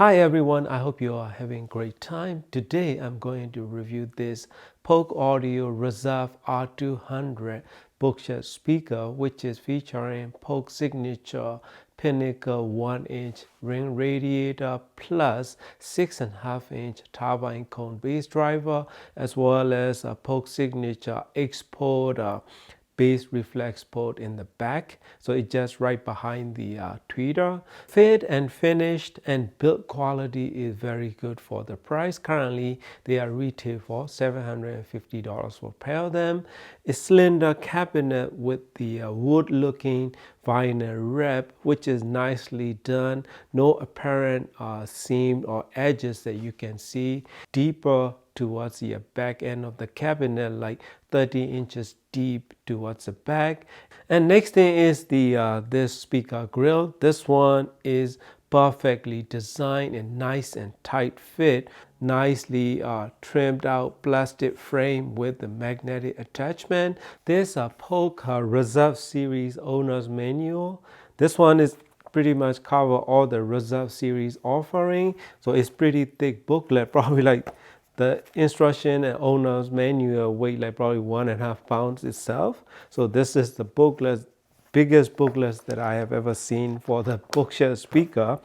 Hi everyone, I hope you are having a great time. Today I'm going to review this Polk Audio Reserve R200 bookshelf speaker, which is featuring Polk signature Pinnacle 1-inch ring radiator plus 6.5-inch turbine cone bass driver, as well as a Polk signature exporter bass reflex port in the back, so it's just right behind the tweeter. Fit and finished and build quality is very good for the price. Currently they are retail for $750 for pair of them. A cylinder cabinet with the wood looking vinyl wrap, which is nicely done. No apparent seam or edges that you can see. Deeper towards the back end of the cabinet, like 30 inches deep towards the back. And next thing is the this speaker grill. This one is perfectly designed and nice and tight fit, nicely trimmed out plastic frame with the magnetic attachment. There's a Polk Reserve Series owner's manual. This one is pretty much cover all the Reserve Series offering, so it's pretty thick booklet, probably like the instruction and owner's manual weight like probably 1.5 pounds itself. So this is the booklet, biggest booklet that I have ever seen for the bookshelf speaker.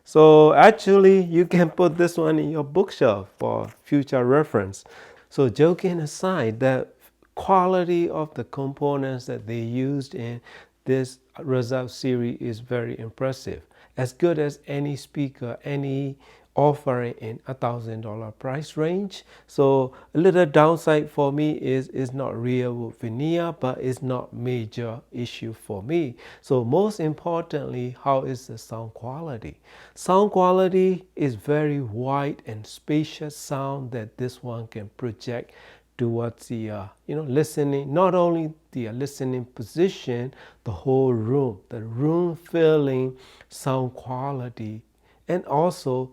So actually you can put this one in your bookshelf for future reference. So joking aside, the quality of the components that they used in this Reserve series is very impressive. As good as any speaker, any offering in $1,000 price range. So a little downside for me is it's not real wood veneer, but it's not major issue for me. So most importantly, how is the sound quality? Sound quality is very wide and spacious sound that this one can project towards the listening, not only the listening position, the whole room, the room feeling, sound quality, and also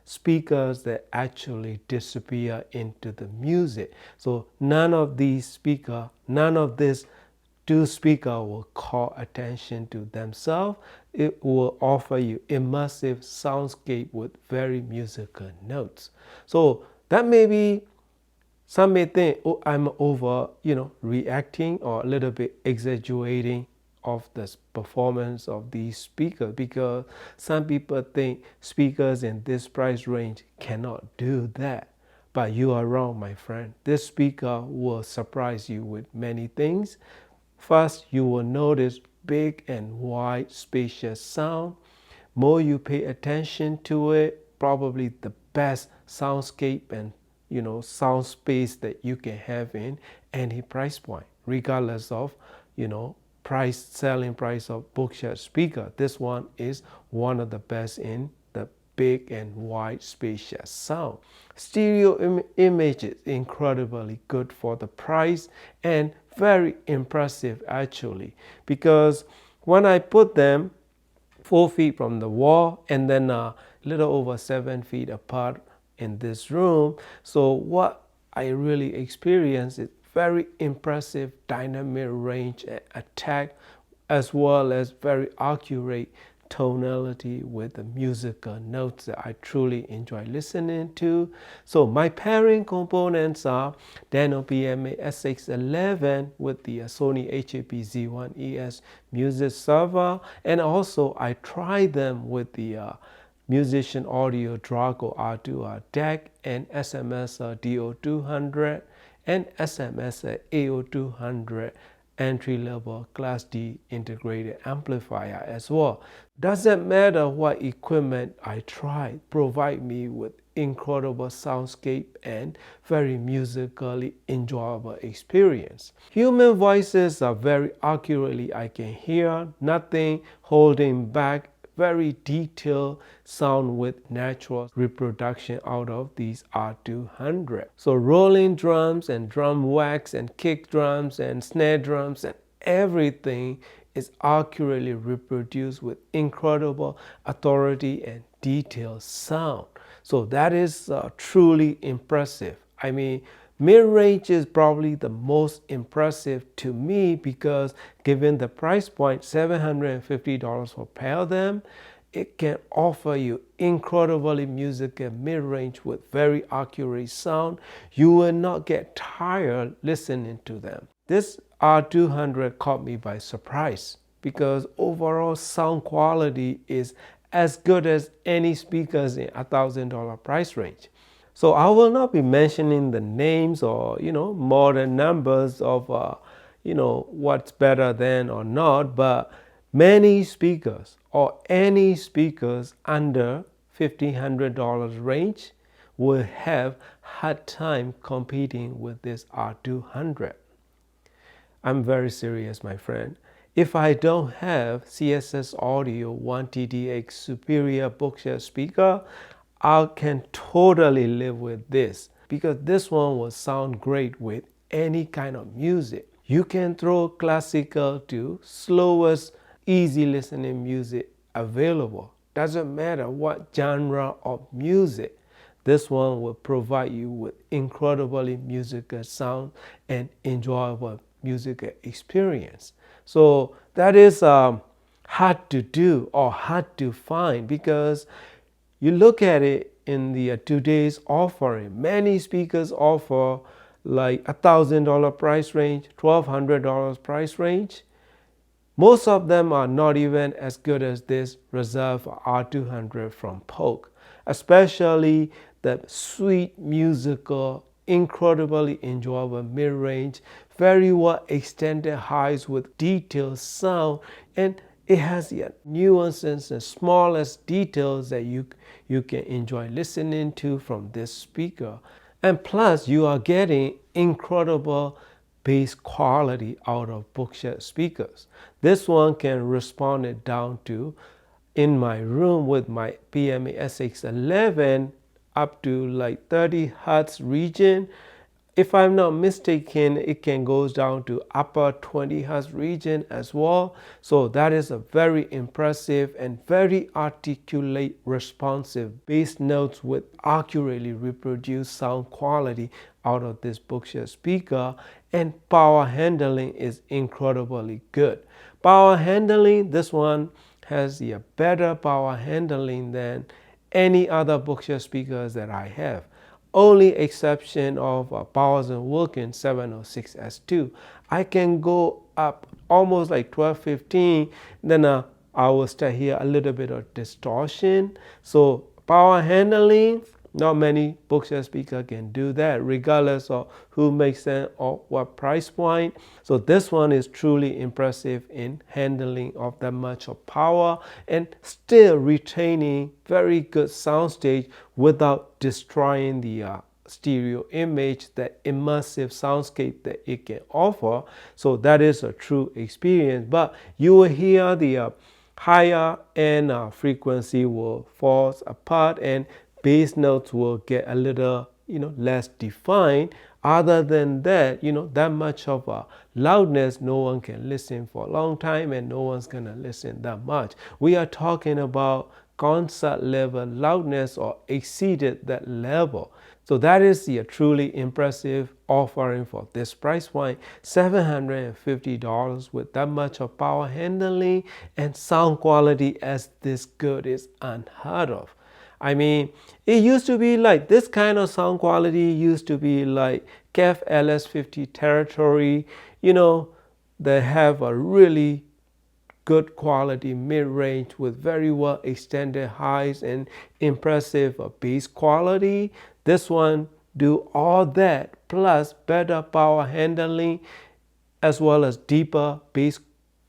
speakers that actually disappear into the music. So none of these speakers, none of this two speaker will call attention to themselves. It will offer you immersive soundscape with very musical notes. So that may be, some may think, oh, I'm over, reacting or a little bit exaggerating of the performance of these speakers, because some people think speakers in this price range cannot do that. But you are wrong, my friend. This speaker will surprise you with many things. First, you will notice big and wide, spacious sound. More you pay attention to it, probably the best soundscape and sound space that you can have in any price point, regardless of selling price of bookshelf speaker. This one is one of the best in the big and wide spacious sound. Stereo image is incredibly good for the price and very impressive actually, because when I put them 4 feet from the wall and then a little over 7 feet apart in this room. So what I really experienced is very impressive dynamic range and attack, as well as very accurate tonality with the musical notes that I truly enjoy listening to. So my pairing components are Denon PMA SX11 with the Sony HAP-Z1 ES music server, and also I tried them with the Musician Audio Drago R2R DAC and SMS DO200 and SMS AO200 entry-level Class D integrated amplifier as well. Doesn't matter what equipment I try, provide me with incredible soundscape and very musically enjoyable experience. Human voices are very accurately I can hear, nothing holding back, very detailed sound with natural reproduction out of these R200. So rolling drums and drum wax and kick drums and snare drums and everything is accurately reproduced with incredible authority and detailed sound. So that is truly impressive. I mean, mid-range is probably the most impressive to me, because given the price point, $750 for pair of them, it can offer you incredibly musical mid-range with very accurate sound. You will not get tired listening to them. This R200 caught me by surprise because overall sound quality is as good as any speakers in $1,000 price range. So I will not be mentioning the names or modern numbers of what's better than or not, but many speakers or any speakers under $1,500 range will have hard time competing with this R200. I'm very serious, my friend. If I don't have CSS Audio 1TDX Superior Bookshare speaker, I can totally live with this because this one will sound great with any kind of music. You can throw classical to slowest, easy listening music available. Doesn't matter what genre of music. This one will provide you with incredibly musical sound and enjoyable musical experience. So that is hard to do or hard to find because you look at it in the today's offering. Many speakers offer like $1,000 price range, $1,200 price range. Most of them are not even as good as this Reserve R200 from Polk, especially the sweet musical, incredibly enjoyable mid-range, very well extended highs with detailed sound, and it has the nuances and smallest details that you can enjoy listening to from this speaker. And plus, you are getting incredible bass quality out of Bookshare speakers. This one can respond it down to, in my room with my PMA SX11, up to like 30 Hertz region. If I'm not mistaken, it can go down to upper 20 Hertz region as well. So that is a very impressive and very articulate, responsive bass notes with accurately reproduced sound quality out of this Bookshare speaker. And power handling is incredibly good. Power handling, this one has the better power handling than any other Bookshare speakers that I have. Only exception of Bowers & Wilkins 706S2. I can go up almost like 12, 15, then I will start here a little bit of distortion. So power handling, not many Bookshare speakers can do that regardless of who makes them or what price point. So this one is truly impressive in handling of that much of power and still retaining very good soundstage without destroying the stereo image, that immersive soundscape that it can offer. So that is a true experience, but you will hear the higher end frequency will fall apart and bass notes will get a little less defined. Other than that, that much of a loudness, no one can listen for a long time and no one's gonna listen that much. We are talking about concert level loudness or exceeded that level. So that is the truly impressive offering for this price point, $750 with that much of power handling and sound quality as this good is unheard of. I mean, it used to be like this kind of sound quality used to be like KEF LS50 territory, they have a really good quality mid-range with very well extended highs and impressive bass quality. This one do all that plus better power handling as well as deeper bass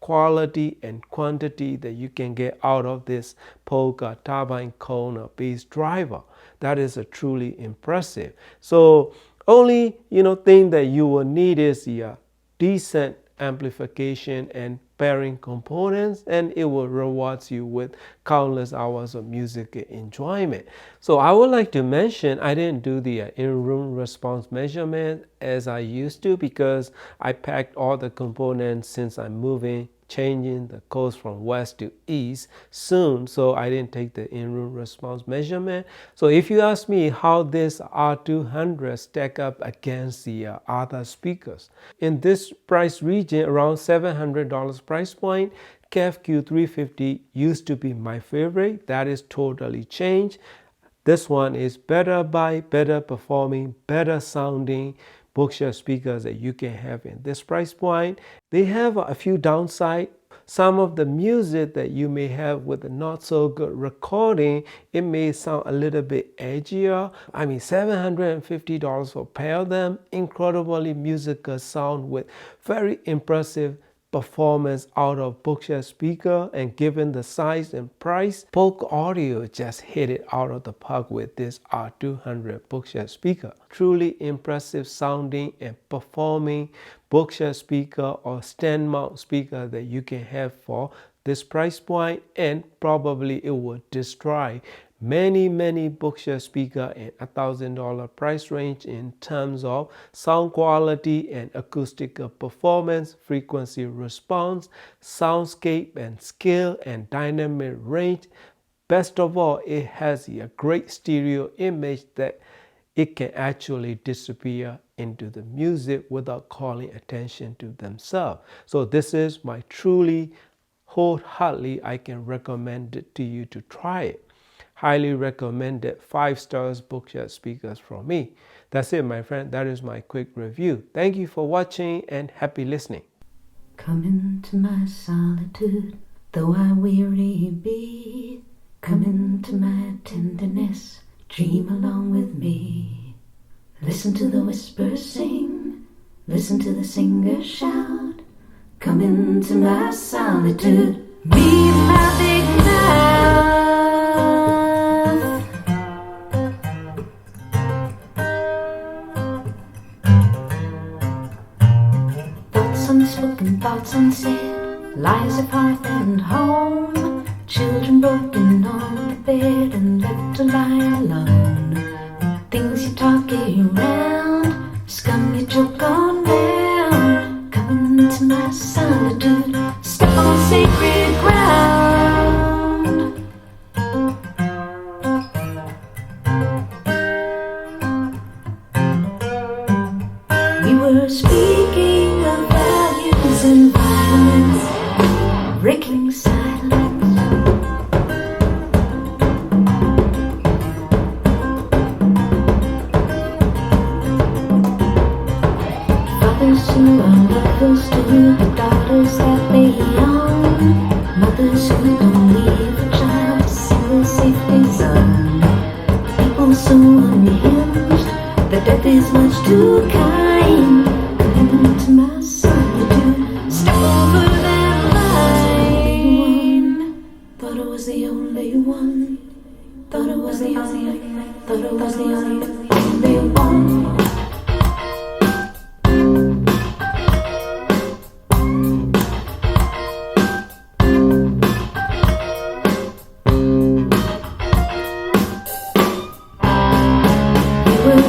quality and quantity that you can get out of this Polk turbine cone bass driver. That is a truly impressive. So only thing that you will need is the decent amplification and pairing components, and it will reward you with countless hours of music enjoyment. So I would like to mention I didn't do the in-room response measurement as I used to because I packed all the components since I'm moving, changing the coast from west to east soon, so I didn't take the in-room response measurement. So if you ask me how this R200 stack up against the other speakers in this price region around $700 price point, KEF Q350 used to be my favorite. That is totally changed. This one is better performing, better sounding bookshelf speakers that you can have in this price point. They have a few downsides. Some of the music that you may have with a not so good recording, it may sound a little bit edgier. I mean, $750 for a pair of them. Incredibly musical sound with very impressive performance out of bookshelf speaker, and given the size and price, Polk Audio just hit it out of the park with this R200 bookshelf speaker. Truly impressive sounding and performing bookshelf speaker or stand mount speaker that you can have for this price point, and probably it will destroy many bookshelf speaker in $1,000 price range in terms of sound quality and acoustical performance, frequency response, soundscape and scale, and dynamic range. Best of all, it has a great stereo image that it can actually disappear into the music without calling attention to themselves. So this is my truly wholeheartedly, I can recommend it to you to try it. Highly recommended, 5 stars bookshelf speakers from me. That's it, my friend. That is my quick review. Thank you for watching and happy listening. Come into my solitude, though I weary be. Come into my tenderness, dream along with me. Listen to the whispers sing, listen to the singer shout. Come into my solitude, be my big mouth. Thoughts unspoken, thoughts unsaid, lies of hearth and home. Children broken on the bed and left to lie alone. Things you talk around, scum you choke on down. Come into my solitude, step on sacred ground. We were speaking of values and violence, breaking silence. Fathers who are lovers to the daughters that they own. Mothers who don't leave a child a single safety zone. People so unhinged, the death is much too kind. Come into my solitude, step over that line. Thought I was the only one. Thought I was the only. Thought I was the only one.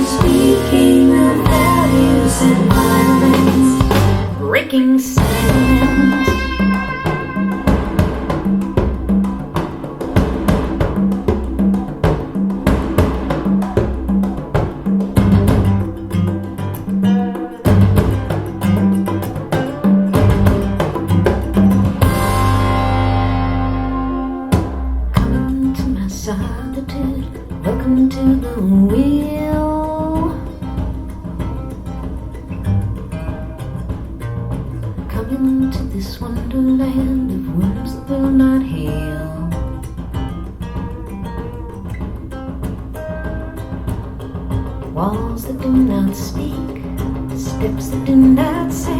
Speaking of values and violence, breaking silence. Come to my solitude, welcome to the wheel. Into this wonderland of wounds that will not heal. Walls that do not speak, steps that do not say.